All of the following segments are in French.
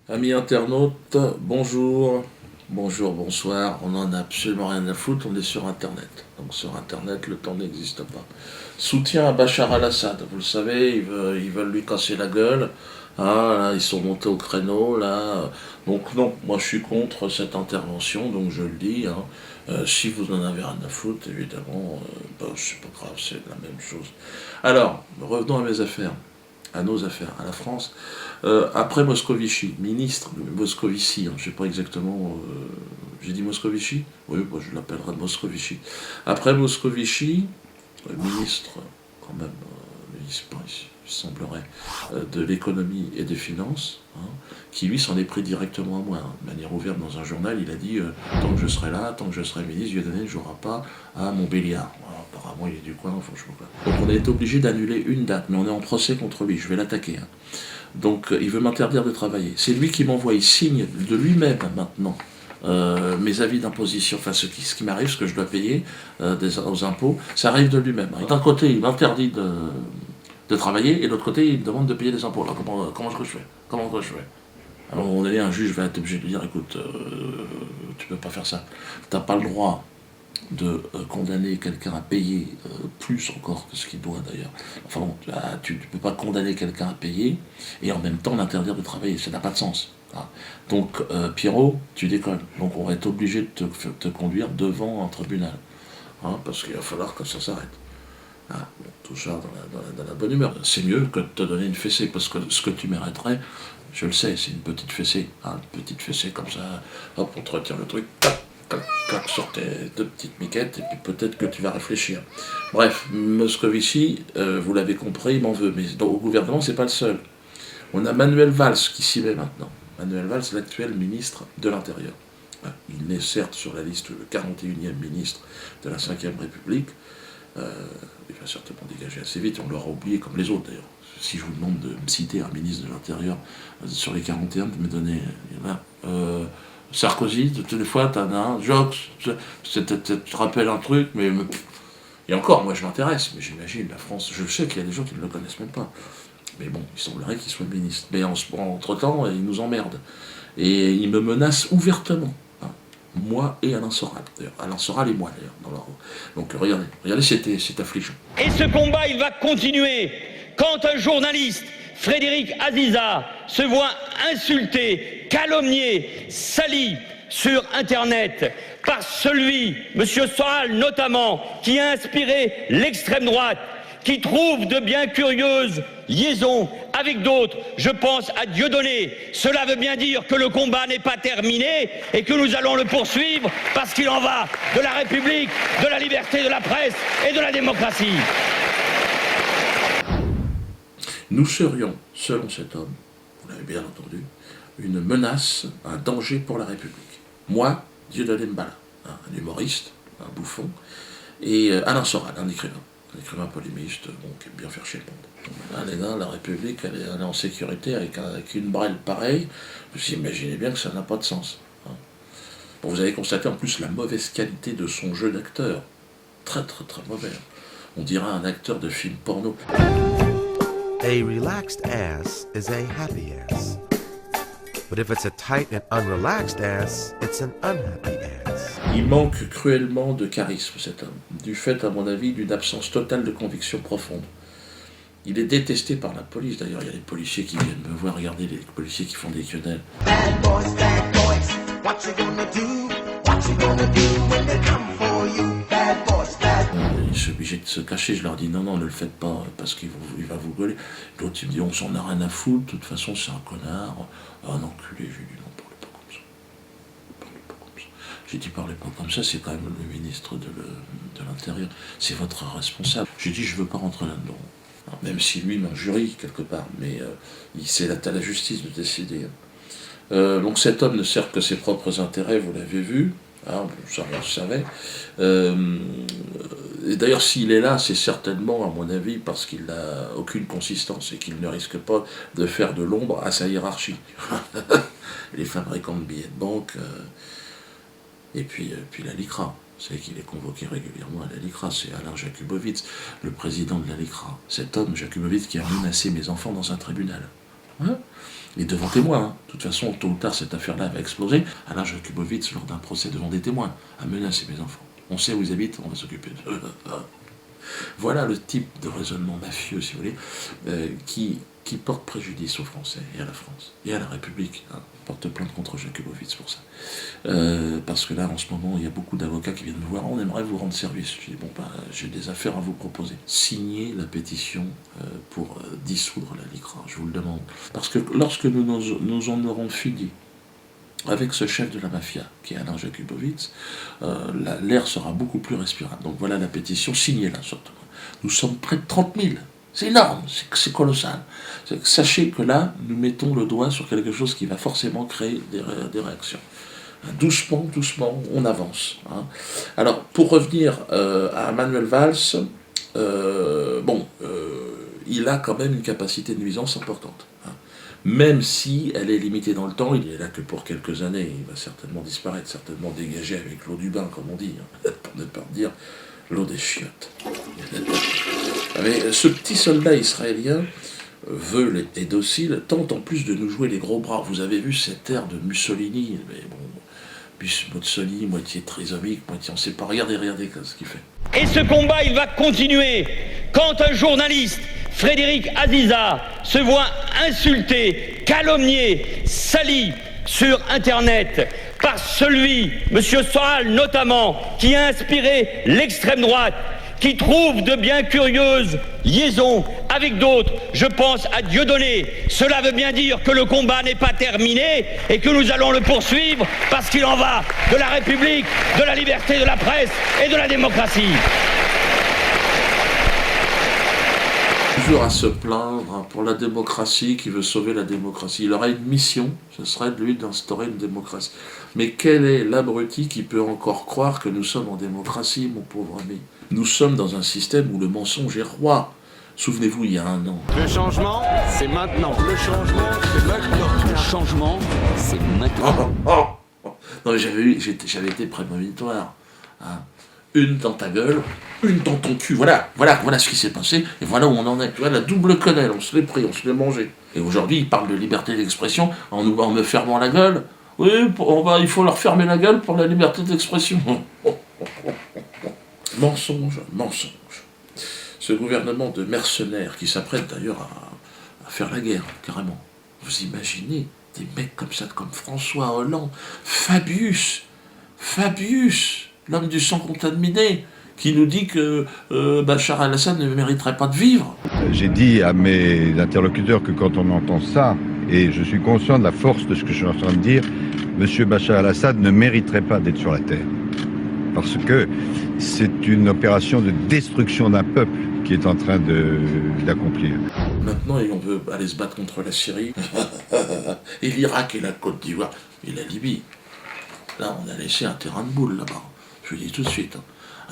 Amis internautes, bonjour, bonjour, bonsoir, on en a absolument rien à foutre, on est sur Internet. Donc sur Internet, le temps n'existe pas. Soutien à Bachar al-Assad, vous le savez, ils veulent lui casser la gueule. Ah, là, ils sont montés au créneau, là. Donc non, moi je suis contre cette intervention, donc je le dis. Hein. Si vous en avez rien à foutre, évidemment, c'est pas grave, c'est la même chose. Alors, revenons à mes affaires, à nos affaires, à la France. Après Moscovici, ministre de Moscovici, hein, je ne sais pas exactement, j'ai dit Moscovici. Oui, moi je l'appellerai Moscovici. Après Moscovici, ministre, quand même, il semblerait, de l'économie et des finances, hein, qui lui s'en est pris directement à moi, hein, de manière ouverte dans un journal, il a dit tant que je serai là, tant que je serai ministre, Dieu donné ne jouera pas à Montbéliard. Voilà, apparemment il est du coin, franchement. Donc on a été obligé d'annuler une date, mais on est en procès contre lui, je vais l'attaquer. Hein. Donc il veut m'interdire de travailler. C'est lui qui m'envoie, il signe de lui-même maintenant mes avis d'imposition, enfin ce qui m'arrive, ce que je dois payer aux impôts, ça arrive de lui-même. D'un côté, il m'interdit de travailler, et de l'autre côté, il me demande de payer des impôts. Alors comment est-ce que je fais Alors, à un moment donné, un juge va être obligé de lui dire, écoute, tu peux pas faire ça. T'as pas le droit de condamner quelqu'un à payer plus encore que ce qu'il doit d'ailleurs. Enfin bon, tu ne peux pas condamner quelqu'un à payer et en même temps l'interdire de travailler, ça n'a pas de sens. Hein. Donc Pierrot, tu déconnes. Donc on va être obligé de te conduire devant un tribunal. Hein, parce qu'il va falloir que ça s'arrête. Ah, bon, tout ça dans la bonne humeur. C'est mieux que de te donner une fessée, parce que ce que tu mériterais, je le sais, c'est une petite fessée. Hein, une petite fessée comme ça, hop, on te retire le truc, tac, tac, tac, sur tes deux petites miquettes, et puis peut-être que tu vas réfléchir. Bref, Moscovici, vous l'avez compris, il m'en veut, mais au gouvernement, c'est pas le seul. On a Manuel Valls qui s'y met maintenant. Manuel Valls, l'actuel ministre de l'Intérieur. Il est certes sur la liste, le 41e ministre de la Ve République, il va certainement dégager assez vite, on l'aura oublié comme les autres d'ailleurs. Si je vous demande de me citer un ministre de l'Intérieur sur les 41, de me donner. Il y en a. Sarkozy, toutes les fois, t'en as un. Jox, tu te rappelles un truc, mais. Et encore, moi je m'intéresse, mais j'imagine, la France, je sais qu'il y a des gens qui ne le connaissent même pas. Mais bon, il semblerait qu'il soit ministre. Mais entre-temps, il nous emmerde. Et il me menace ouvertement. Hein. Moi et Alain Soral. D'ailleurs, Alain Soral et moi, d'ailleurs. Donc regardez, c'est affligeant. Et ce combat, il va continuer. Quand un journaliste, Frédéric Aziza, se voit insulté, calomnié, sali sur Internet par celui, M. Soral notamment, qui a inspiré l'extrême droite, qui trouve de bien curieuses liaisons avec d'autres, je pense à Dieudonné. Cela veut bien dire que le combat n'est pas terminé et que nous allons le poursuivre parce qu'il en va de la République, de la liberté de la presse et de la démocratie. Nous serions, selon cet homme, vous l'avez bien entendu, une menace, un danger pour la République. Moi, Dieudonné Mbala, un humoriste, un bouffon, et Alain Soral, un écrivain polémiste, bon, qui aime bien faire chier le monde. Les gars, la République, elle est en sécurité avec une brêle pareille, vous imaginez bien que ça n'a pas de sens. Hein. Bon, vous avez constaté en plus la mauvaise qualité de son jeu d'acteur. Très très très mauvais. On dirait un acteur de film porno. A relaxed ass is a happy ass. But if it's a tight and unrelaxed ass, it's an unhappy ass. Il manque cruellement de charisme, cet homme, du fait, à mon avis, d'une absence totale de conviction profonde. Il est détesté par la police, d'ailleurs, il y a des policiers qui viennent me voir, regardez les policiers qui font des quenelles. Bad boys, what you gonna do? What you gonna do when they come for you? Bad boys, bad boys. Je suis obligé de se cacher, je leur dis non, ne le faites pas, parce qu'il va vous gueuler. L'autre, il me dit on s'en a rien à foutre, de toute façon, c'est un connard. Ah, un enculé, j'ai dit non, parlez pas comme ça. Parlez pas comme ça. J'ai dit parlez pas comme ça, c'est quand même le ministre de l'Intérieur, c'est votre responsable. J'ai dit je veux pas rentrer là-dedans. Alors, même si lui m'injurie quelque part, mais c'est à la justice de décider. Donc cet homme ne sert que ses propres intérêts, vous l'avez vu. Hein, ça on le savait. Et d'ailleurs, s'il est là, c'est certainement, à mon avis, parce qu'il n'a aucune consistance et qu'il ne risque pas de faire de l'ombre à sa hiérarchie. Les fabricants de billets de banque, et puis la LICRA. Vous savez qu'il est convoqué régulièrement à la LICRA, c'est Alain Jakubowicz, le président de la LICRA. Cet homme, Jakubowicz, qui a menacé mes enfants dans un tribunal. Hein, Et devant témoins. Hein. De toute façon, tôt ou tard, cette affaire-là va exploser. Alain Jakubowicz, lors d'un procès devant des témoins, a menacé mes enfants. On sait où ils habitent, on va s'occuper d'eux. Voilà le type de raisonnement mafieux, si vous voulez, qui porte préjudice aux Français et à la France et à la République. Hein. Porte plainte contre Jakubowicz pour ça. Parce que là, en ce moment, il y a beaucoup d'avocats qui viennent me voir. On aimerait vous rendre service. Je dis, bon, j'ai des affaires à vous proposer. Signez la pétition pour dissoudre la LICRA, je vous le demande. Parce que lorsque nous en aurons fini avec ce chef de la mafia, qui est Alain Jakubowicz, l'air sera beaucoup plus respirable. Donc voilà la pétition, signez-la surtout. Nous sommes près de 30 000. C'est énorme, c'est colossal. Sachez que là, nous mettons le doigt sur quelque chose qui va forcément créer des réactions. Doucement, doucement, on avance. Hein. Alors, pour revenir à Manuel Valls, il a quand même une capacité de nuisance importante. Hein. Même si elle est limitée dans le temps, il est là que pour quelques années, il va certainement disparaître, certainement dégagé avec l'eau du bain, comme on dit, hein, pour ne pas dire l'eau des chiottes. Mais ce petit soldat israélien, veule et docile, tente en plus de nous jouer les gros bras. Vous avez vu cet air de Mussolini, mais bon, Mussolini, moitié trisomique, moitié on ne sait pas, regardez ce qu'il fait. Et ce combat, il va continuer. Quand un journaliste, Frédéric Aziza, se voit insulté, calomnié, sali sur Internet par celui, M. Soral notamment, qui a inspiré l'extrême droite, qui trouve de bien curieuses liaisons avec d'autres, je pense à Dieudonné. Cela veut bien dire que le combat n'est pas terminé et que nous allons le poursuivre parce qu'il en va de la République, de la liberté de la presse et de la démocratie. Toujours à se plaindre hein, pour la démocratie, qui veut sauver la démocratie. Il aurait une mission, ce serait de lui d'instaurer une démocratie. Mais quel est l'abruti qui peut encore croire que nous sommes en démocratie, mon pauvre ami ? Nous sommes dans un système où le mensonge est roi. Souvenez-vous, il y a un an. Le changement, c'est maintenant. Le changement, c'est maintenant. Le changement, c'est maintenant. Non, mais j'avais été prémonitoire. Hein. Une dans ta gueule, une dans ton cul. Voilà ce qui s'est passé, et voilà où on en est. Tu vois, la double quenelle, on se l'est pris, on se l'est mangé. Et aujourd'hui, ils parlent de liberté d'expression en me fermant la gueule. Oui, il faut leur fermer la gueule pour la liberté d'expression. Mensonge. Ce gouvernement de mercenaires qui s'apprête d'ailleurs à faire la guerre, carrément. Vous imaginez des mecs comme ça, comme François Hollande, Fabius, l'homme du sang contaminé, qui nous dit que Bachar al-Assad ne mériterait pas de vivre. J'ai dit à mes interlocuteurs que quand on entend ça, et je suis conscient de la force de ce que je suis en train de dire, M. Bachar al-Assad ne mériterait pas d'être sur la terre. Parce que c'est une opération de destruction d'un peuple qui est en train d'accomplir. Maintenant, on veut aller se battre contre la Syrie, et l'Irak et la Côte d'Ivoire, et la Libye. Là, on a laissé un terrain de boule là-bas. Je le dis tout de suite. Hein.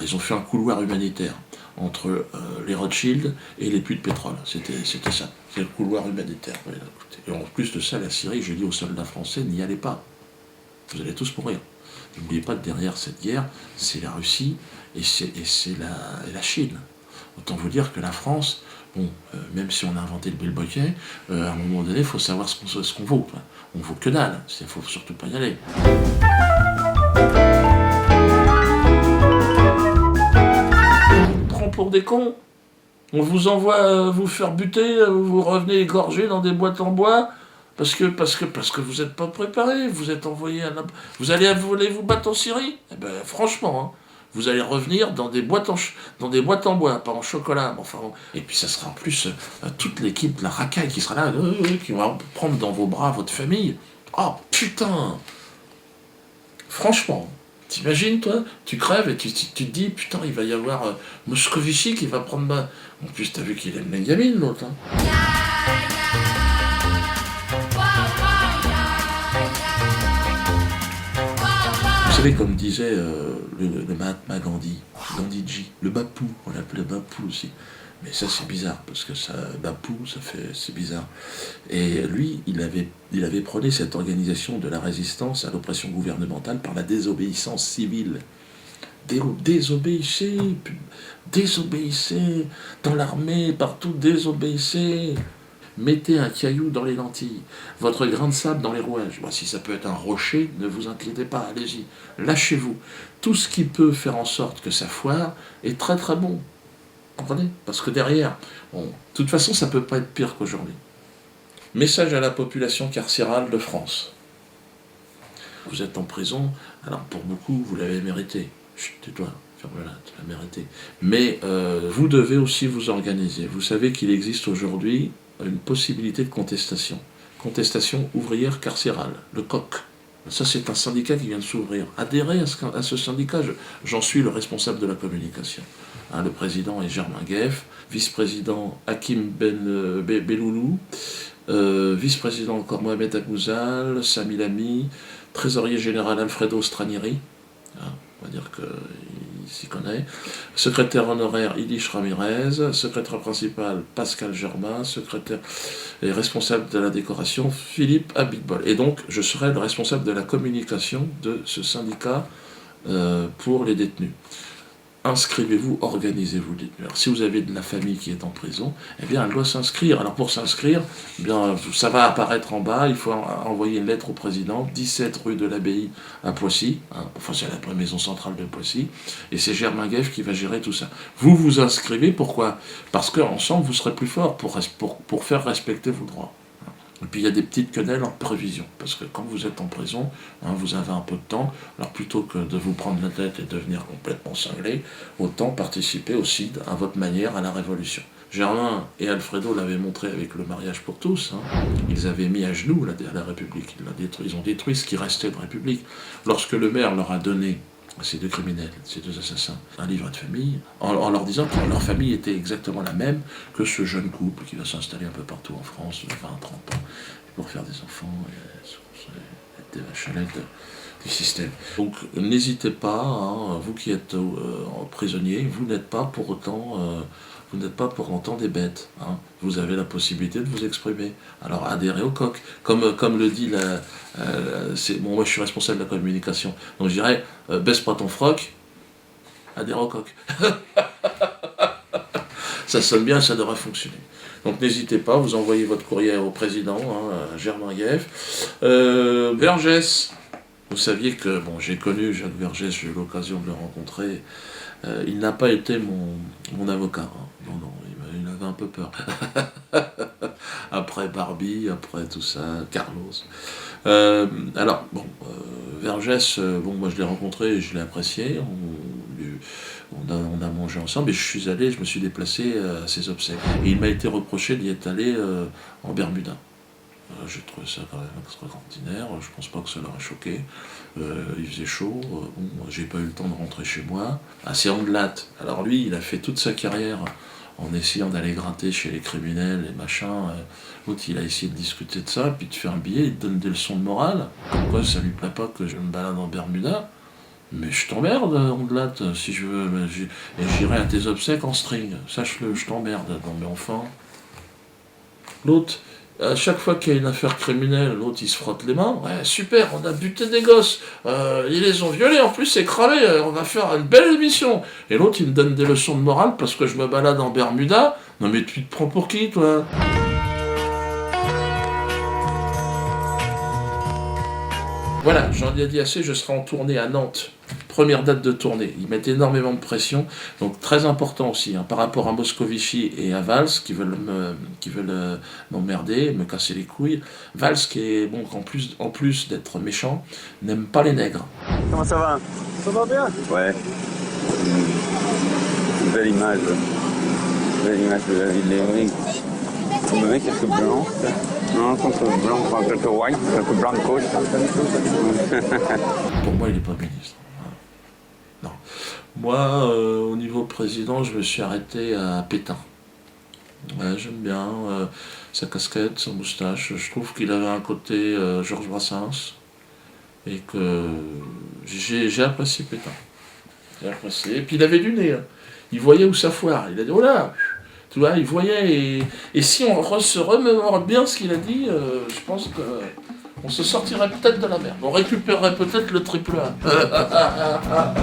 Ils ont fait un couloir humanitaire entre les Rothschild et les puits de pétrole. C'était ça. C'est le couloir humanitaire. Et en plus de ça, la Syrie, je dis aux soldats français, n'y allez pas. Vous allez tous mourir. N'oubliez pas que derrière cette guerre, c'est la Russie et c'est la Chine. Autant vous dire que la France, même si on a inventé le bilboquet, à un moment donné, il faut savoir ce qu'on vaut. On vaut que dalle. Il ne faut surtout pas y aller. On prend pour des cons. On vous envoie vous faire buter, vous revenez égorgé dans des boîtes en bois. Parce que vous n'êtes pas préparé, vous êtes envoyé vous allez vous battre en Syrie. Eh ben franchement, hein, vous allez revenir dans des boîtes en bois, pas en chocolat. Enfin, et puis ça sera en plus toute l'équipe de la racaille qui sera là, qui va prendre dans vos bras votre famille. Oh putain. Franchement, t'imagines toi, tu crèves et tu te dis putain il va y avoir Moscovici qui va prendre ma. En plus t'as vu qu'il aime les gamines l'autre. Hein. Vous savez, comme disait le Mahatma Gandhiji, le Bapou, on l'appelait Bapou aussi. Mais ça c'est bizarre, parce que ça, Bapou, c'est bizarre. Et lui, il avait prôné cette organisation de la résistance à l'oppression gouvernementale par la désobéissance civile. Désobéissez dans l'armée, partout, désobéissez. Mettez un caillou dans les lentilles, votre grain de sable dans les rouages. Bon, si ça peut être un rocher, ne vous inquiétez pas, allez-y, lâchez-vous. Tout ce qui peut faire en sorte que ça foire est très très bon. Comprenez ? Parce que derrière, bon, de toute façon, ça ne peut pas être pire qu'aujourd'hui. Message à la population carcérale de France. Vous êtes en prison, alors pour beaucoup, vous l'avez mérité. Chut, tais-toi, ferme-la, tu l'as mérité. Mais vous devez aussi vous organiser. Vous savez qu'il existe aujourd'hui une possibilité de contestation. Contestation ouvrière carcérale, le COC. Ça, c'est un syndicat qui vient de s'ouvrir. Adhérez à ce syndicat, j'en suis le responsable de la communication. Hein, le président est Germain Gueff, vice-président Hakim Belloulou, vice-président encore Mohamed Abouzal, Sami Lamy, trésorier général Alfredo Stranieri, hein, on va dire qu'il s'y connaît, secrétaire honoraire Ilish Ramirez, secrétaire principal Pascal Germain, secrétaire et responsable de la décoration Philippe Abitbol. Et donc, je serai le responsable de la communication de ce syndicat pour les détenus. Inscrivez-vous, organisez-vous. Alors, si vous avez de la famille qui est en prison, eh bien, elle doit s'inscrire. Alors, pour s'inscrire, eh bien, ça va apparaître en bas. Il faut envoyer une lettre au président, 17 rue de l'Abbaye à Poissy. Hein, enfin, c'est la maison centrale de Poissy. Et c'est Germain Gueff qui va gérer tout ça. Vous vous inscrivez, pourquoi ? Parce qu'ensemble, vous serez plus fort pour faire respecter vos droits. Et puis il y a des petites quenelles en prévision, parce que quand vous êtes en prison, hein, vous avez un peu de temps, alors plutôt que de vous prendre la tête et de devenir complètement cinglé, autant participer aussi à votre manière à la révolution. Germain et Alfredo l'avaient montré avec le mariage pour tous, hein. Ils avaient mis à genoux la République, ils ont détruit ce qui restait de République. Lorsque le maire leur a donné ces deux criminels, ces deux assassins, un livret de famille, en leur disant que leur famille était exactement la même que ce jeune couple qui va s'installer un peu partout en France, 20-30 ans, pour faire des enfants, et être des vaches à lait du système. Donc n'hésitez pas, hein, vous qui êtes prisonniers, vous n'êtes pas pour autant des bêtes. Hein. Vous avez la possibilité de vous exprimer. Alors adhérez au COC. Comme le dit moi je suis responsable de la communication. Donc je dirais, baisse pas ton froc, adhère au COC. Ça sonne bien, ça devrait fonctionner. Donc n'hésitez pas, vous envoyez votre courrier au président, hein, Germain Gueff. Vergès, vous saviez que, j'ai connu Jacques Vergès, j'ai eu l'occasion de le rencontrer. Il n'a pas été mon avocat. Hein. Non, il avait un peu peur. Après Barbie, après tout ça, Carlos. Vergès, moi je l'ai rencontré et je l'ai apprécié. On a mangé ensemble et je me suis déplacé à ses obsèques. Et il m'a été reproché d'y être allé en Bermuda. J'ai trouvé ça quand même extraordinaire, je pense pas que ça l'aurait choqué. Il faisait chaud, j'ai pas eu le temps de rentrer chez moi. C'est Andelat. Alors lui, il a fait toute sa carrière en essayant d'aller gratter chez les criminels et machin. L'autre, il a essayé de discuter de ça, puis de faire un billet, il te donne des leçons de morale. Comme quoi, ça lui plaît pas que je me balade en Bermuda. Mais je t'emmerde, Andelat, si je veux. Et j'irai à tes obsèques en string. Sache-le, je t'emmerde. Non mais enfin. L'autre, à chaque fois qu'il y a une affaire criminelle, l'autre il se frotte les mains. Ouais, super, on a buté des gosses, ils les ont violés, en plus c'est cramé, on va faire une belle émission. Et l'autre il me donne des leçons de morale parce que je me balade en Bermuda. Non mais tu te prends pour qui, toi ? Voilà, j'en ai dit assez, je serai en tournée à Nantes. Première date de tournée. Ils mettent énormément de pression. Donc très important aussi, hein, par rapport à Moscovici et à Valls, qui veulent m'emmerder, me casser les couilles. Valls, qui est, en plus d'être méchant, n'aime pas les nègres. Comment ça va ? Ça va bien ? Ouais. Une belle image. Belle image de la ville d'Evry. Vous me mettez quelques blancs. Non, quelques blancs, quelques white, quelques blancos. Pour moi, il n'est pas ministre. Non. Moi, au niveau président, je me suis arrêté à Pétain. Ouais, j'aime bien sa casquette, sa moustache. Je trouve qu'il avait un côté Georges Brassens. Et que j'ai apprécié Pétain. J'ai apprécié. Et puis il avait du nez. Hein. Il voyait où ça foire. Il a dit, oh là ! Tu vois, il voyait. Et si on se remémore bien ce qu'il a dit, je pense qu'on se sortirait peut-être de la merde. On récupérerait peut-être le triple A.